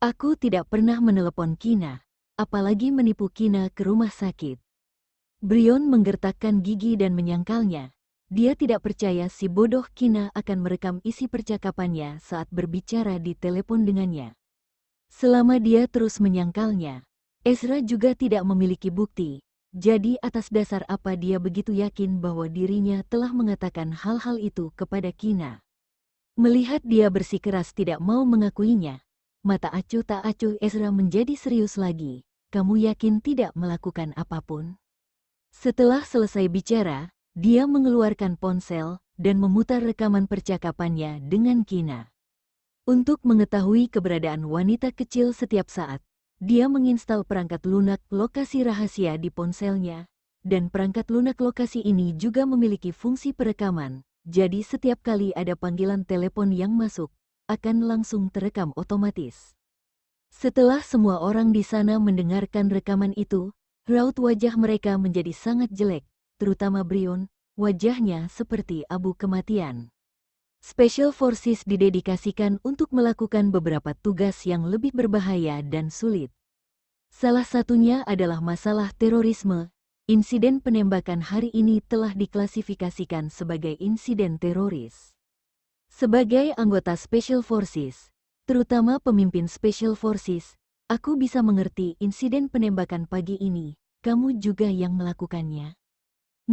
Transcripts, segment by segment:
Aku tidak pernah menelepon Kina, apalagi menipu Kina ke rumah sakit. Brion menggertakkan gigi dan menyangkalnya. Dia tidak percaya si bodoh Kina akan merekam isi percakapannya saat berbicara di telepon dengannya. Selama dia terus menyangkalnya, Ezra juga tidak memiliki bukti. Jadi atas dasar apa dia begitu yakin bahwa dirinya telah mengatakan hal-hal itu kepada Kina? Melihat dia bersikeras tidak mau mengakuinya, mata acuh tak acuh Ezra menjadi serius lagi. Kamu yakin tidak melakukan apapun? Setelah selesai bicara, dia mengeluarkan ponsel dan memutar rekaman percakapannya dengan Kina. Untuk mengetahui keberadaan wanita kecil setiap saat, dia menginstal perangkat lunak lokasi rahasia di ponselnya, dan perangkat lunak lokasi ini juga memiliki fungsi perekaman. Jadi setiap kali ada panggilan telepon yang masuk, akan langsung terekam otomatis. Setelah semua orang di sana mendengarkan rekaman itu, raut wajah mereka menjadi sangat jelek, terutama Brion, wajahnya seperti abu kematian. Special Forces didedikasikan untuk melakukan beberapa tugas yang lebih berbahaya dan sulit. Salah satunya adalah masalah terorisme. Insiden penembakan hari ini telah diklasifikasikan sebagai insiden teroris. Sebagai anggota Special Forces, terutama pemimpin Special Forces, aku bisa mengerti insiden penembakan pagi ini. Kamu juga yang melakukannya.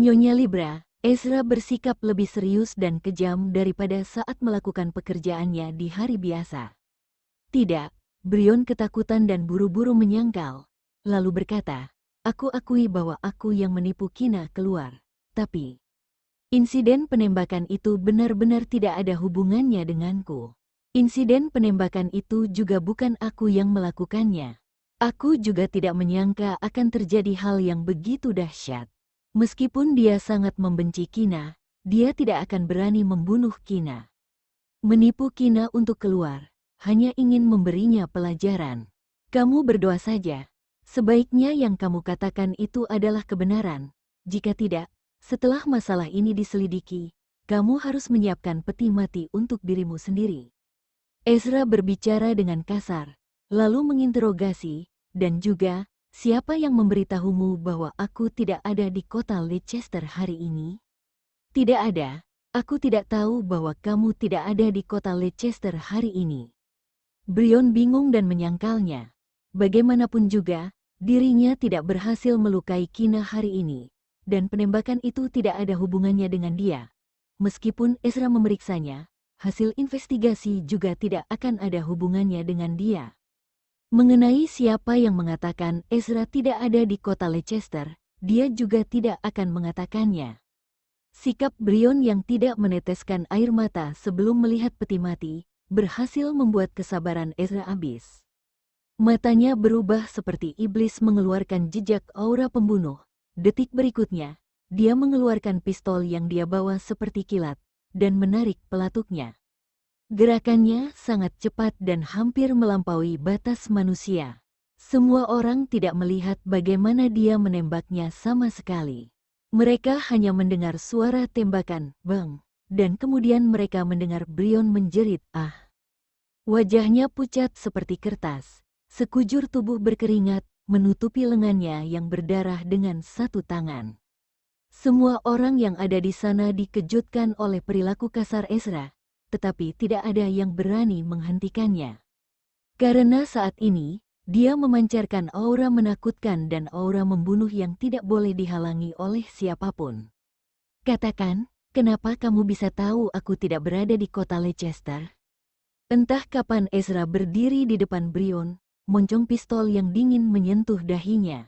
Nyonya Libra, Ezra bersikap lebih serius dan kejam daripada saat melakukan pekerjaannya di hari biasa. Tidak, Brion ketakutan dan buru-buru menyangkal, lalu berkata, aku akui bahwa aku yang menipu Kina keluar. Tapi, insiden penembakan itu benar-benar tidak ada hubungannya denganku. Insiden penembakan itu juga bukan aku yang melakukannya. Aku juga tidak menyangka akan terjadi hal yang begitu dahsyat. Meskipun dia sangat membenci Kina, dia tidak akan berani membunuh Kina. Menipu Kina untuk keluar, hanya ingin memberinya pelajaran. Kamu berdoa saja. Sebaiknya yang kamu katakan itu adalah kebenaran. Jika tidak, setelah masalah ini diselidiki, kamu harus menyiapkan peti mati untuk dirimu sendiri. Ezra berbicara dengan kasar, lalu menginterogasi, dan juga, siapa yang memberitahumu bahwa aku tidak ada di kota Leicester hari ini? Tidak ada, aku tidak tahu bahwa kamu tidak ada di kota Leicester hari ini. Brion bingung dan menyangkalnya. Bagaimanapun juga, dirinya tidak berhasil melukai Kina hari ini, dan penembakan itu tidak ada hubungannya dengan dia. Meskipun Ezra memeriksanya, hasil investigasi juga tidak akan ada hubungannya dengan dia. Mengenai siapa yang mengatakan Ezra tidak ada di kota Leicester, dia juga tidak akan mengatakannya. Sikap Brion yang tidak meneteskan air mata sebelum melihat peti mati, berhasil membuat kesabaran Ezra habis. Matanya berubah seperti iblis mengeluarkan jejak aura pembunuh. Detik berikutnya, dia mengeluarkan pistol yang dia bawa seperti kilat, dan menarik pelatuknya. Gerakannya sangat cepat dan hampir melampaui batas manusia. Semua orang tidak melihat bagaimana dia menembaknya sama sekali. Mereka hanya mendengar suara tembakan, bang, dan kemudian mereka mendengar Brion menjerit, ah. Wajahnya pucat seperti kertas. Sekujur tubuh berkeringat, menutupi lengannya yang berdarah dengan satu tangan. Semua orang yang ada di sana dikejutkan oleh perilaku kasar Ezra, tetapi tidak ada yang berani menghentikannya. Karena saat ini, dia memancarkan aura menakutkan dan aura membunuh yang tidak boleh dihalangi oleh siapapun. Katakan, kenapa kamu bisa tahu aku tidak berada di kota Leicester? Entah kapan Ezra berdiri di depan Brion, moncong pistol yang dingin menyentuh dahinya.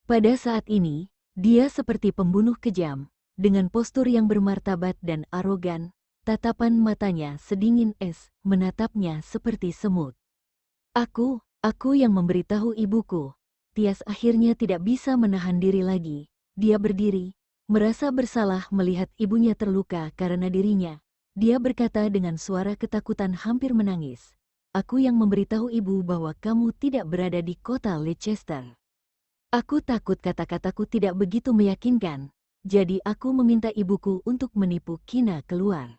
Pada saat ini, dia seperti pembunuh kejam, dengan postur yang bermartabat dan arogan, tatapan matanya sedingin es, menatapnya seperti semut. Aku yang memberitahu ibuku. Tias akhirnya tidak bisa menahan diri lagi. Dia berdiri, merasa bersalah melihat ibunya terluka karena dirinya. Dia berkata dengan suara ketakutan hampir menangis. Aku yang memberitahu ibu bahwa kamu tidak berada di kota Leicester. Aku takut kata-kataku tidak begitu meyakinkan, jadi aku meminta ibuku untuk menipu Kina keluar.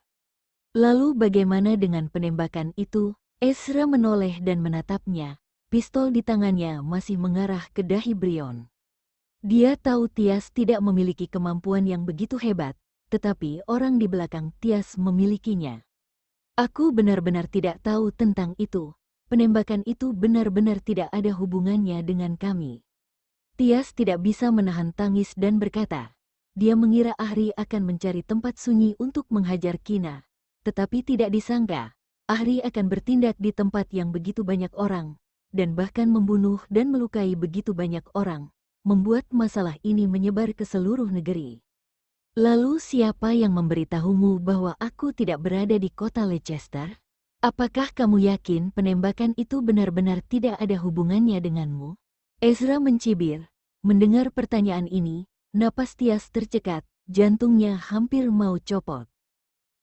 Lalu bagaimana dengan penembakan itu? Ezra menoleh dan menatapnya. Pistol di tangannya masih mengarah ke dahi Brion. Dia tahu Tias tidak memiliki kemampuan yang begitu hebat, tetapi orang di belakang Tias memilikinya. Aku benar-benar tidak tahu tentang itu. Penembakan itu benar-benar tidak ada hubungannya dengan kami. Tias tidak bisa menahan tangis dan berkata, dia mengira Ahri akan mencari tempat sunyi untuk menghajar Kina. Tetapi tidak disangka, Ahri akan bertindak di tempat yang begitu banyak orang, dan bahkan membunuh dan melukai begitu banyak orang, membuat masalah ini menyebar ke seluruh negeri. Lalu siapa yang memberitahumu bahwa aku tidak berada di kota Leicester? Apakah kamu yakin penembakan itu benar-benar tidak ada hubungannya denganmu? Ezra mencibir. Mendengar pertanyaan ini, napas Tias tercekat, jantungnya hampir mau copot.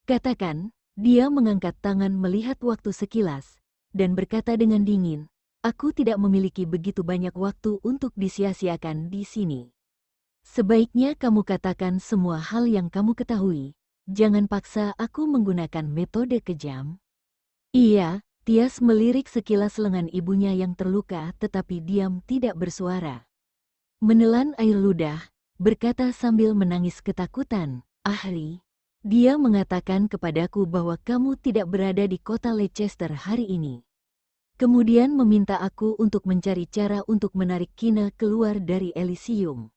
Katakan, dia mengangkat tangan melihat waktu sekilas, dan berkata dengan dingin, aku tidak memiliki begitu banyak waktu untuk disia-siakan di sini. Sebaiknya kamu katakan semua hal yang kamu ketahui, jangan paksa aku menggunakan metode kejam. Iya, Tias melirik sekilas lengan ibunya yang terluka tetapi diam tidak bersuara. Menelan air ludah, berkata sambil menangis ketakutan, Ahri, dia mengatakan kepadaku bahwa kamu tidak berada di kota Leicester hari ini. Kemudian meminta aku untuk mencari cara untuk menarik Kina keluar dari Elysium.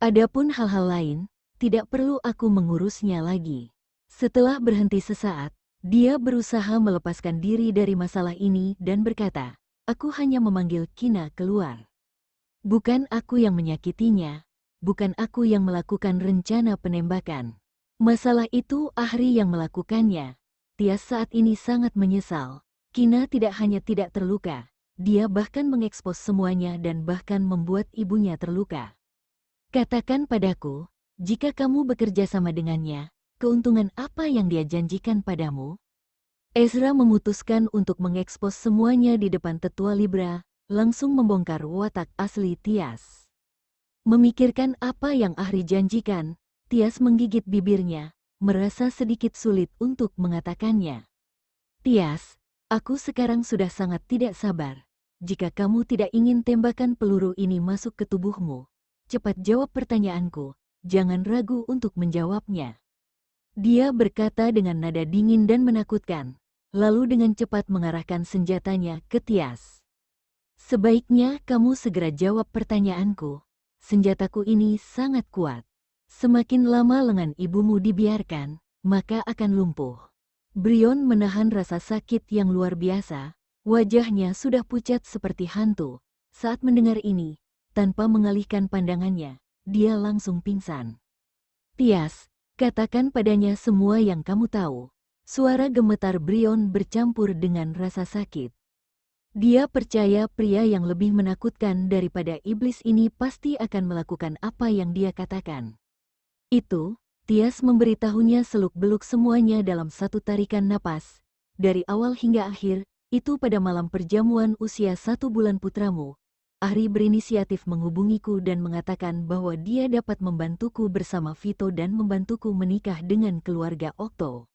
Adapun hal-hal lain, tidak perlu aku mengurusnya lagi. Setelah berhenti sesaat, dia berusaha melepaskan diri dari masalah ini dan berkata, aku hanya memanggil Kina keluar. Bukan aku yang menyakitinya, bukan aku yang melakukan rencana penembakan. Masalah itu Ahri yang melakukannya. Tias saat ini sangat menyesal. Kina tidak hanya tidak terluka, dia bahkan mengekspos semuanya dan bahkan membuat ibunya terluka. Katakan padaku, jika kamu bekerja sama dengannya, keuntungan apa yang dia janjikan padamu? Ezra memutuskan untuk mengekspos semuanya di depan tetua Libra, langsung membongkar watak asli Tias. Memikirkan apa yang Ahri janjikan, Tias menggigit bibirnya, merasa sedikit sulit untuk mengatakannya. Tias, aku sekarang sudah sangat tidak sabar. Jika kamu tidak ingin tembakan peluru ini masuk ke tubuhmu, cepat jawab pertanyaanku, jangan ragu untuk menjawabnya. Dia berkata dengan nada dingin dan menakutkan, lalu dengan cepat mengarahkan senjatanya ke Tias. Sebaiknya kamu segera jawab pertanyaanku. Senjataku ini sangat kuat. Semakin lama lengan ibumu dibiarkan, maka akan lumpuh. Brion menahan rasa sakit yang luar biasa. Wajahnya sudah pucat seperti hantu. Saat mendengar ini, tanpa mengalihkan pandangannya, dia langsung pingsan. Tias, katakan padanya semua yang kamu tahu. Suara gemetar Brion bercampur dengan rasa sakit. Dia percaya pria yang lebih menakutkan daripada iblis ini pasti akan melakukan apa yang dia katakan. Itu, Tias memberitahunya seluk-beluk semuanya dalam satu tarikan napas. Dari awal hingga akhir, itu pada malam perjamuan usia 1 bulan putramu. Ahri berinisiatif menghubungiku dan mengatakan bahwa dia dapat membantuku bersama Vito dan membantuku menikah dengan keluarga Okto.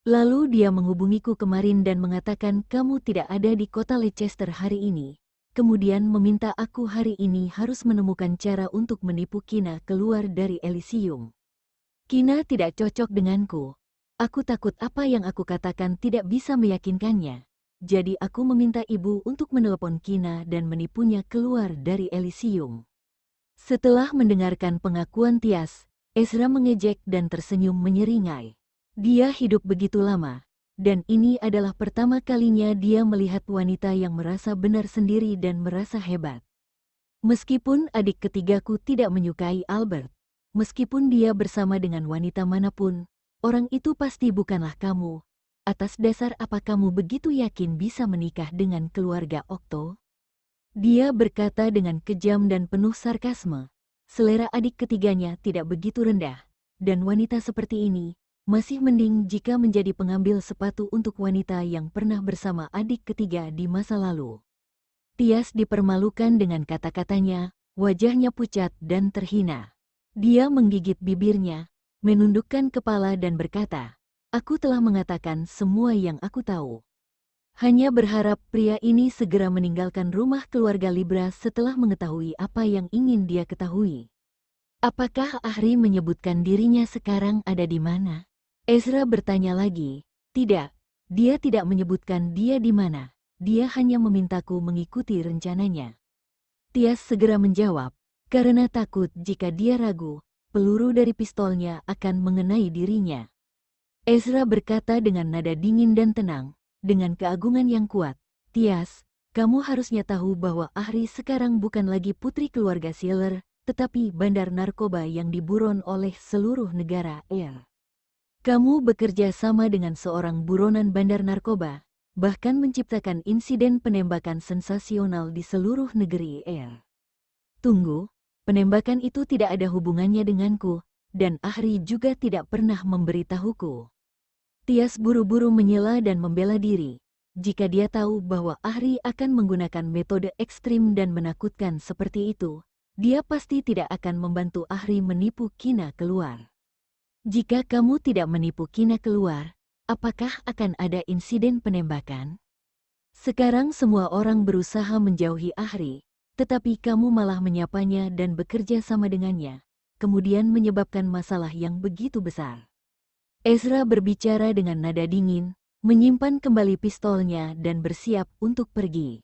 Lalu dia menghubungiku kemarin dan mengatakan kamu tidak ada di kota Leicester hari ini. Kemudian meminta aku hari ini harus menemukan cara untuk menipu Kina keluar dari Elysium. Kina tidak cocok denganku. Aku takut apa yang aku katakan tidak bisa meyakinkannya. Jadi aku meminta ibu untuk menelepon Kina dan menipunya keluar dari Elysium. Setelah mendengarkan pengakuan Tias, Ezra mengejek dan tersenyum menyeringai. Dia hidup begitu lama, dan ini adalah pertama kalinya dia melihat wanita yang merasa benar sendiri dan merasa hebat. Meskipun adik ketigaku tidak menyukai Albert, meskipun dia bersama dengan wanita manapun, orang itu pasti bukanlah kamu. Atas dasar apa kamu begitu yakin bisa menikah dengan keluarga Okto? Dia berkata dengan kejam dan penuh sarkasme. Selera adik ketiganya tidak begitu rendah, dan wanita seperti ini masih mending jika menjadi pengambil sepatu untuk wanita yang pernah bersama adik ketiga di masa lalu. Tias dipermalukan dengan kata-katanya, wajahnya pucat dan terhina. Dia menggigit bibirnya, menundukkan kepala dan berkata, aku telah mengatakan semua yang aku tahu. Hanya berharap pria ini segera meninggalkan rumah keluarga Libra setelah mengetahui apa yang ingin dia ketahui. Apakah Ahri menyebutkan dirinya sekarang ada di mana? Ezra bertanya lagi. Tidak, dia tidak menyebutkan dia di mana. Dia hanya memintaku mengikuti rencananya. Tias segera menjawab, karena takut jika dia ragu, peluru dari pistolnya akan mengenai dirinya. Ezra berkata dengan nada dingin dan tenang, dengan keagungan yang kuat, Tias, kamu harusnya tahu bahwa Ahri sekarang bukan lagi putri keluarga Sealer, tetapi bandar narkoba yang diburon oleh seluruh negara. Kamu bekerja sama dengan seorang buronan bandar narkoba, bahkan menciptakan insiden penembakan sensasional di seluruh negeri. Tunggu, penembakan itu tidak ada hubungannya denganku, dan Ahri juga tidak pernah memberitahuku. Tias buru-buru menyela dan membela diri. Jika dia tahu bahwa Ahri akan menggunakan metode ekstrim dan menakutkan seperti itu, dia pasti tidak akan membantu Ahri menipu Kina keluar. Jika kamu tidak menipu Kina keluar, apakah akan ada insiden penembakan? Sekarang semua orang berusaha menjauhi Ahri, tetapi kamu malah menyapanya dan bekerja sama dengannya, kemudian menyebabkan masalah yang begitu besar. Ezra berbicara dengan nada dingin, menyimpan kembali pistolnya dan bersiap untuk pergi.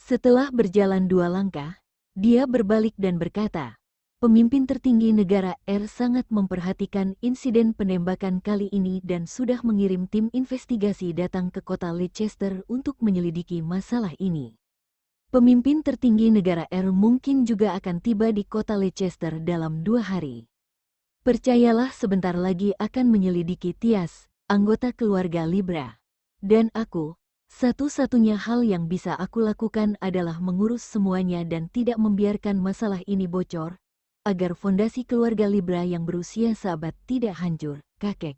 Setelah berjalan 2 langkah, dia berbalik dan berkata, pemimpin tertinggi negara sangat memperhatikan insiden penembakan kali ini dan sudah mengirim tim investigasi datang ke kota Leicester untuk menyelidiki masalah ini. Pemimpin tertinggi negara mungkin juga akan tiba di kota Leicester dalam 2 hari. Percayalah sebentar lagi akan menyelidiki Tias, anggota keluarga Libra. Dan aku, satu-satunya hal yang bisa aku lakukan adalah mengurus semuanya dan tidak membiarkan masalah ini bocor, agar fondasi keluarga Libra yang berusia seabad tidak hancur, kakek.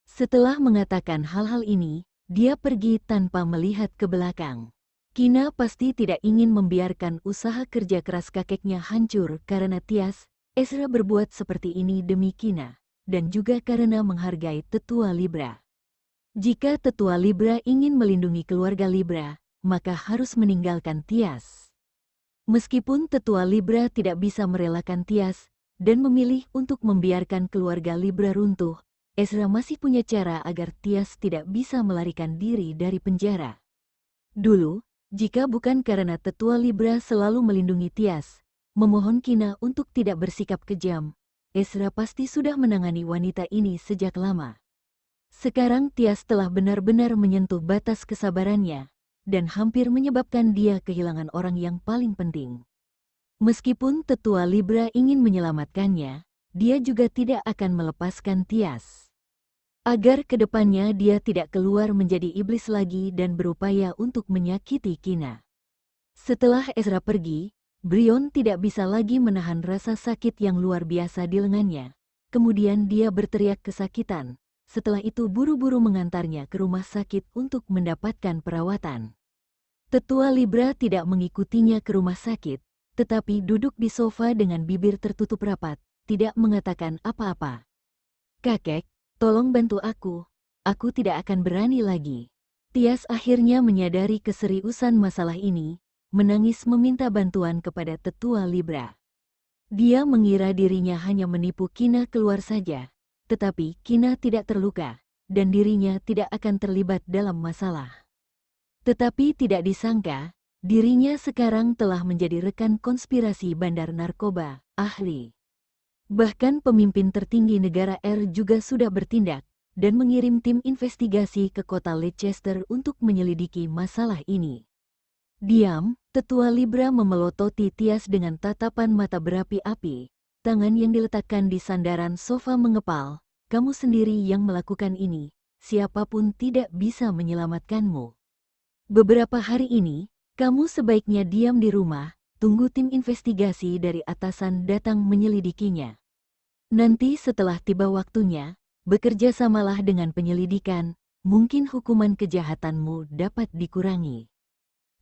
Setelah mengatakan hal-hal ini, dia pergi tanpa melihat ke belakang. Kina pasti tidak ingin membiarkan usaha kerja keras kakeknya hancur karena Tias, Ezra berbuat seperti ini demi Kina, dan juga karena menghargai tetua Libra. Jika tetua Libra ingin melindungi keluarga Libra, maka harus meninggalkan Tias. Meskipun tetua Libra tidak bisa merelakan Tias dan memilih untuk membiarkan keluarga Libra runtuh, Ezra masih punya cara agar Tias tidak bisa melarikan diri dari penjara. Dulu, jika bukan karena tetua Libra selalu melindungi Tias, memohon Kina untuk tidak bersikap kejam, Ezra pasti sudah menangani wanita ini sejak lama. Sekarang Tias telah benar-benar menyentuh batas kesabarannya, dan hampir menyebabkan dia kehilangan orang yang paling penting. Meskipun tetua Libra ingin menyelamatkannya, dia juga tidak akan melepaskan Tias. Agar kedepannya dia tidak keluar menjadi iblis lagi dan berupaya untuk menyakiti Kina. Setelah Ezra pergi, Brion tidak bisa lagi menahan rasa sakit yang luar biasa di lengannya. Kemudian dia berteriak kesakitan. Setelah itu buru-buru mengantarnya ke rumah sakit untuk mendapatkan perawatan. Tetua Libra tidak mengikutinya ke rumah sakit, tetapi duduk di sofa dengan bibir tertutup rapat, tidak mengatakan apa-apa. Kakek, tolong bantu aku tidak akan berani lagi. Tias akhirnya menyadari keseriusan masalah ini, menangis meminta bantuan kepada tetua Libra. Dia mengira dirinya hanya menipu Kina keluar saja, tetapi Kina tidak terluka, dan dirinya tidak akan terlibat dalam masalah. Tetapi tidak disangka, dirinya sekarang telah menjadi rekan konspirasi bandar narkoba, Ahri. Bahkan pemimpin tertinggi negara juga sudah bertindak, dan mengirim tim investigasi ke kota Leicester untuk menyelidiki masalah ini. Diam, tetua Libra memelototi Tias dengan tatapan mata berapi-api, tangan yang diletakkan di sandaran sofa mengepal, kamu sendiri yang melakukan ini, siapapun tidak bisa menyelamatkanmu. Beberapa hari ini, kamu sebaiknya diam di rumah, tunggu tim investigasi dari atasan datang menyelidikinya. Nanti setelah tiba waktunya, bekerja samalah dengan penyelidikan, mungkin hukuman kejahatanmu dapat dikurangi.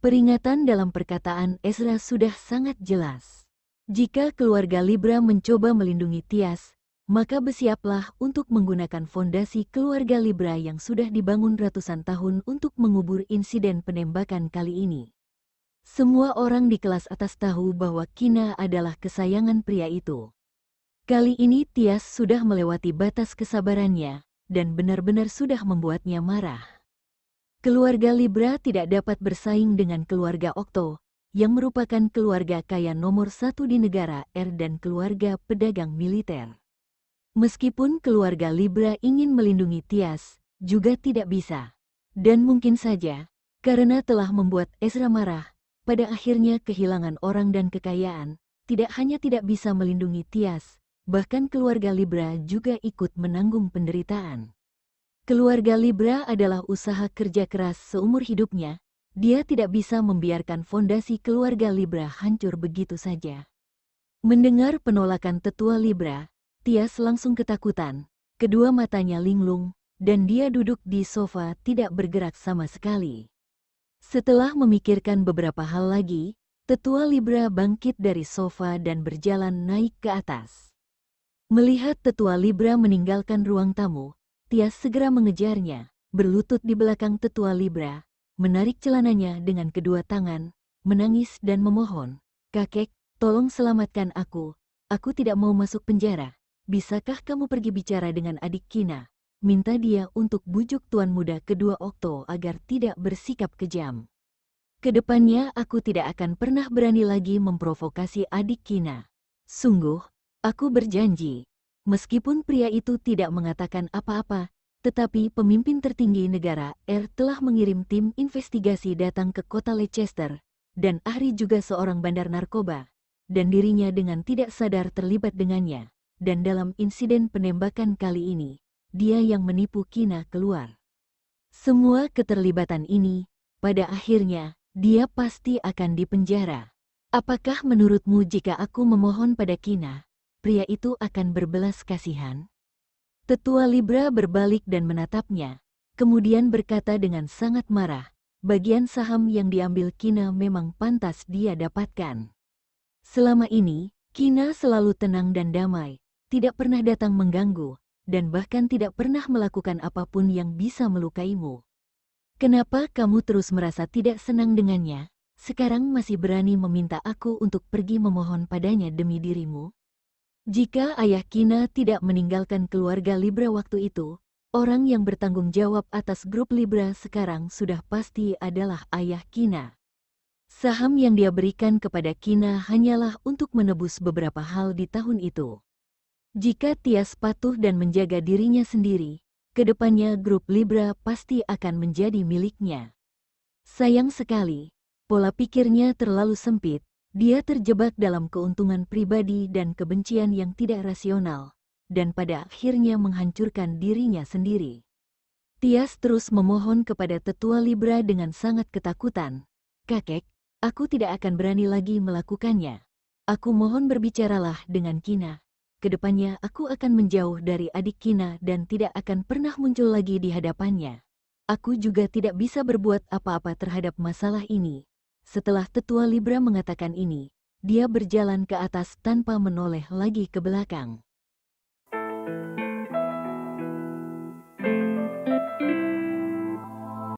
Peringatan dalam perkataan Ezra sudah sangat jelas. Jika keluarga Libra mencoba melindungi Tias, maka bersiaplah untuk menggunakan fondasi keluarga Libra yang sudah dibangun ratusan tahun untuk mengubur insiden penembakan kali ini. Semua orang di kelas atas tahu bahwa Kina adalah kesayangan pria itu. Kali ini Tias sudah melewati batas kesabarannya, dan benar-benar sudah membuatnya marah. Keluarga Libra tidak dapat bersaing dengan keluarga Okto, yang merupakan keluarga kaya nomor satu di negara R dan keluarga pedagang militer. Meskipun keluarga Libra ingin melindungi Tias, juga tidak bisa. Dan mungkin saja, karena telah membuat Ezra marah, pada akhirnya kehilangan orang dan kekayaan, tidak hanya tidak bisa melindungi Tias, bahkan keluarga Libra juga ikut menanggung penderitaan. Keluarga Libra adalah usaha kerja keras seumur hidupnya. Dia tidak bisa membiarkan fondasi keluarga Libra hancur begitu saja. Mendengar penolakan tetua Libra, Tias langsung ketakutan. Kedua matanya linglung, dan dia duduk di sofa tidak bergerak sama sekali. Setelah memikirkan beberapa hal lagi, tetua Libra bangkit dari sofa dan berjalan naik ke atas. Melihat tetua Libra meninggalkan ruang tamu, Tias segera mengejarnya, berlutut di belakang tetua Libra, menarik celananya dengan kedua tangan, menangis dan memohon, "Kakek, tolong selamatkan aku tidak mau masuk penjara. Bisakah kamu pergi bicara dengan adik Kina? Minta dia untuk bujuk tuan muda kedua Okto agar tidak bersikap kejam. Kedepannya aku tidak akan pernah berani lagi memprovokasi adik Kina. Sungguh, aku berjanji." Meskipun pria itu tidak mengatakan apa-apa, tetapi pemimpin tertinggi negara R telah mengirim tim investigasi datang ke kota Leicester, dan Ahri juga seorang bandar narkoba, dan dirinya dengan tidak sadar terlibat dengannya, dan dalam insiden penembakan kali ini, dia yang menipu Kina keluar. Semua keterlibatan ini, pada akhirnya, dia pasti akan dipenjara. Apakah menurutmu jika aku memohon pada Kina, pria itu akan berbelas kasihan? Tetua Libra berbalik dan menatapnya, kemudian berkata dengan sangat marah, bagian saham yang diambil Kina memang pantas dia dapatkan. Selama ini, Kina selalu tenang dan damai, tidak pernah datang mengganggu, dan bahkan tidak pernah melakukan apapun yang bisa melukaimu. Kenapa kamu terus merasa tidak senang dengannya, sekarang masih berani meminta aku untuk pergi memohon padanya demi dirimu? Jika ayah Kina tidak meninggalkan keluarga Libra waktu itu, orang yang bertanggung jawab atas grup Libra sekarang sudah pasti adalah ayah Kina. Saham yang dia berikan kepada Kina hanyalah untuk menebus beberapa hal di tahun itu. Jika Tias patuh dan menjaga dirinya sendiri, kedepannya grup Libra pasti akan menjadi miliknya. Sayang sekali, pola pikirnya terlalu sempit. Dia terjebak dalam keuntungan pribadi dan kebencian yang tidak rasional, dan pada akhirnya menghancurkan dirinya sendiri. Tias terus memohon kepada tetua Libra dengan sangat ketakutan, "Kakek, aku tidak akan berani lagi melakukannya. Aku mohon berbicaralah dengan Kina. Kedepannya aku akan menjauh dari adik Kina dan tidak akan pernah muncul lagi di hadapannya. Aku juga tidak bisa berbuat apa-apa terhadap masalah ini." Setelah tetua Libra mengatakan ini, dia berjalan ke atas tanpa menoleh lagi ke belakang.